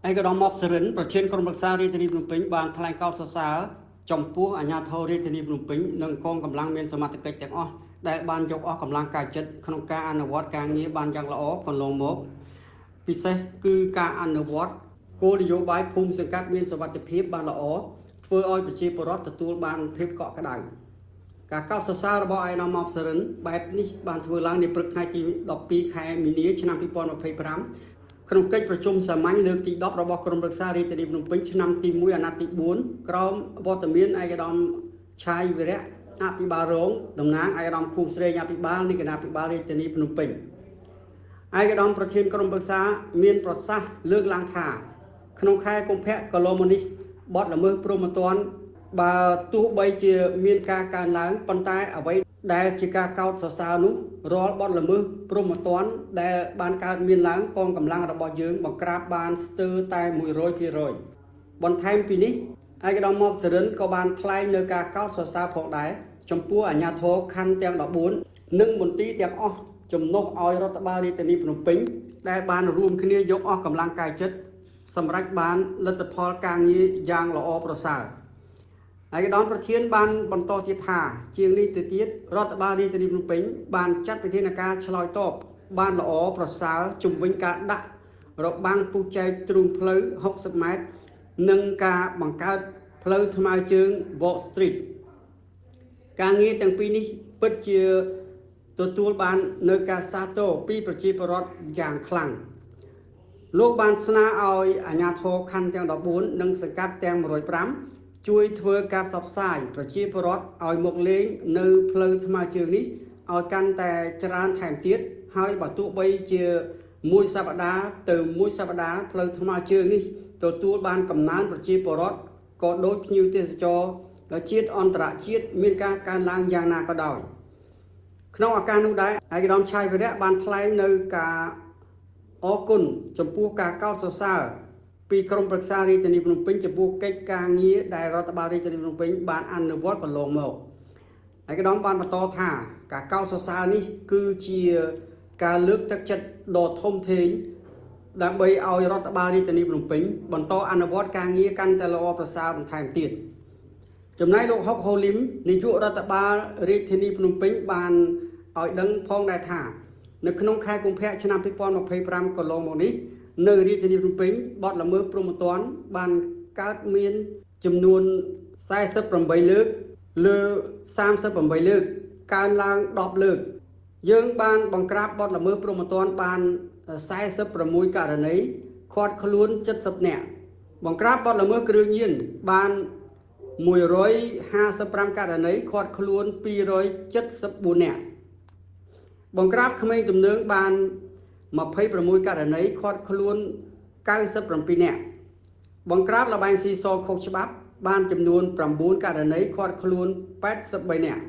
ឯកឧត្តមម៉ាប់សរិនប្រធានក្រុមប្រឹក្សារាជធានីភ្នំពេញបានថ្លែងកោតសរសើរចំពោះអាជ្ញាធររាជធានីភ្នំពេញនិងកងកម្លាំងមានសមត្ថកិច្ចទាំងអស់ដែលបានយកអស់កម្លាំងកាយចិត្តក្នុងការអនុវត្តការងារបានយ៉ាងល្អកន្លងមកពិសេសគឺការអនុវត្តគោលនយោបាយភូមិសង្កាត់មានសុវត្ថិភាពបានល្អធ្វើឲ្យប្រជាពលរដ្ឋទទួលបានភាពកក់ក្ដៅការកោតសរសើររបស់ឯកឧត្តមម៉ាប់សរិនបែបនេះបានធ្វើឡើងនៅព្រឹកថ្ងៃទី12ខែមីនាឆ្នាំ2025ក្នុងកិច្ចប្រជុំសាមញ្ញលើកទី10របស់ក្រុមប្រឹក្សារាជធានីភ្នំពេញឆ្នាំទី1អាណត្តិទី4ក្រោមវត្តមានឯកឧត្តមឆាយវិរៈអភិបាលរងតំណាងឯកឧត្តមខួងស្រេងអភិបាលនៃគណៈអភិបាលរាជធានីភ្នំពេញឯកឧត្តមប្រធានក្រុមប្រឹក្សាមានប្រសាសន៍លើកឡើងថាក្នុងខែកុម្ភៈកន្លងមកនេះបទល្មើសព្រហ្មទណ្ឌបើទោះបីជាមានការកើនឡើងប៉ុន្តែអ្វីដែលជាការកោតសរសើរនោះរាល់បទល្មើសព្រហ្មទណ្ឌដែលបានកើតមានឡើងកងកម្លាំងរបស់យើងបង្ក្រាបបានស្ទើរតែ100%បន្ថែមពីនេះឯកឧត្តមម៉ាប់សរិនក៏បានថ្លែងនៅការកោតសរសើរផងដែរចំពោះអាជ្ញាធរខណ្ឌទាំង14និងមន្ទីរទាំងអស់ជំនួសឲ្យរដ្ឋបាលរាជធានីភ្នំពេញដែលបានរួមគ្នាយកអស់កម្លាំងកាយចិត្តសម្រាប់បានលទ្ធផលការងារយ៉ាងល្អប្រសើរឯកឧត្តមប្រធានបានបន្តទៀតថាជាងនេះទៅទៀតរដ្ឋបាលរាជធានីភ្នំពេញបានចាត់វិធានការឆ្លើយតបបានល្អប្រសើរជំវិញការដាក់របាំងពុះចែកទ្រូងផ្លូវ60ម៉ែត្រនិងការបង្កើតផ្លូវថ្មើរជើង Walk Street ការងារទាំងពីរនេះពិតជាទទួលបាននៅការសាទរពីប្រជាពលរដ្ឋយ៉ាងខ្លាំងលោកបានស្នើឲ្យអាជ្ញាធរខណ្ឌទាំង14និងសង្កាត់ទាំង105ជួយធ្វើការផ្សព្វផ្សាយប្រជាពលរដ្ឋឲ្យមកលេងនៅផ្លូវថ្មើរជើងនេះឲ្យកាន់តែច្រើនថែមទៀតហើយបើទោះបីជាមួយសប្តាហ៍ទៅមួយសប្តាហ៍ផ្លូវថ្មើរជើងនេះទទួលបានកំណើនប្រជាពលរដ្ឋក៏ដូចភ្ញៀវទេសចរជាតិអន្តរជាតិមានការកើនឡើងយ៉ាងណាក៏ដោយក្នុងឱកាសនោះដែរឯកឧត្តមឆាយវិរៈបានថ្លែងនៅការអរគុណចំពោះការកោតសរសើរពីក្រុមប្រឹក្សារាជធានីភ្នំពេញចំពោះកិច្ចការងារដែលរដ្ឋបាលរាជធានីភ្នំពេញបានអនុវត្តកន្លងមកឯកឧត្តមបានបន្តថាការកោតសរសើរនេះគឺជាការលើកទឹកចិត្តដ៏ធំធេងដើម្បីឲ្យរដ្ឋបាលរាជធានីភ្នំពេញបន្តអនុវត្តការងារកាន់តែល្អប្រសើរបន្ថែមទៀតចំណែកលោកហុកហូលីមនាយករដ្ឋបាលរាជធានីភ្នំពេញបានឲ្យដឹងផងដែរថានៅក្នុងខែកុម្ភៈឆ្នាំ2025កន្លងមកនេះនៅរាជធានីភ្នំពេញបទល្មើសព្រហ្មទណ្ឌបានកើតមានចំនួន48លើកលើ38លើកកើនឡើង10លើកយើងបានបង្ក្រាបបទល្មើសព្រហ្មទណ្ឌបាន46ករណីឃាត់ខ្លួន70នាក់បង្ក្រាបបទល្មើសគ្រឿងញៀនបាន155ករណីឃាត់ខ្លួន274នាក់បង្ក្រាបក្មេងទំនើងបាន26ករណីឃាត់ខ្លួន97នាក់បង្ក្រាបល្បែងស៊ីសខុសច្បាប់បានចំនួន9ករណីឃាត់ខ្លួន83នាក់